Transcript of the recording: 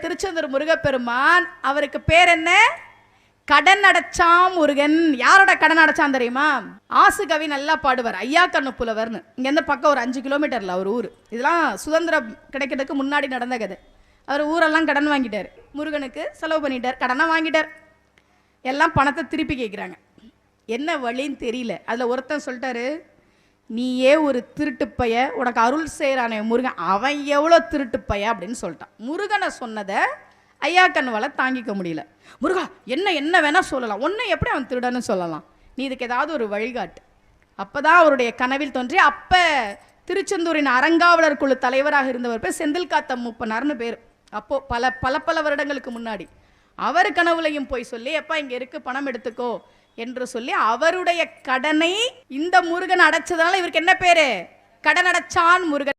திருச்செந்தூர் முருகப்பெருமான், அவருக்கு பேர் என்ன? கடன் அடைச்சாம் முருகன். யாரோட கடன் அடைச்சான் தெரியுமா? ஆசு கவி நல்லா பாடுவார், ஐயா கண்ணு புலவர்னு. இங்கேருந்து பக்கம் ஒரு 5 கிலோமீட்டர்ல அவர் ஊர். இதெல்லாம் சுதந்திரம் கிடைக்கிறதுக்கு முன்னாடி நடந்த கதை. அவர் ஊரெல்லாம் கடன் வாங்கிட்டார், முருகனுக்கு செலவு பண்ணிட்டார், கடனை வாங்கிட்டார். எல்லாம் பணத்தை திருப்பி கேட்குறாங்க. என்ன வழின்னு தெரியல. அதில் ஒருத்தன் சொல்லிட்டாரு, நீயே ஒரு திருட்டுப்பைய, உனக்கு அருள் செய்கிறானே முருகன், அவன் எவ்வளோ திருட்டுப்பைய அப்படின்னு சொல்லிட்டான். முருகனை சொன்னதை ஐயா கண்ணுவால தாங்கிக்க முடியல. முருகா என்ன வேணா சொல்லலாம், ஒன்று எப்படி அவன் திருடன்னு சொல்லலாம், நீ இதுக்கு ஏதாவது ஒரு வழிகாட்டு. அப்போதான் அவருடைய கனவில் தோன்றி, அப்போ திருச்செந்தூரின் அறங்காவலர் குழு தலைவராக இருந்தவர் பேர் செந்தில் காத்த மூப்பனார்னு பேர். அப்போது பல வருடங்களுக்கு முன்னாடி அவர் கனவுலையும் போய் சொல்லி, எப்பா இங்கே இருக்கு பணம் எடுத்துக்கோ என்று சொல்லி அவருடைய கடனை இந்த முருகன் அடைச்சதுனால இவருக்கு என்ன பேரு? கடன் அடைச்சான் முருகன்.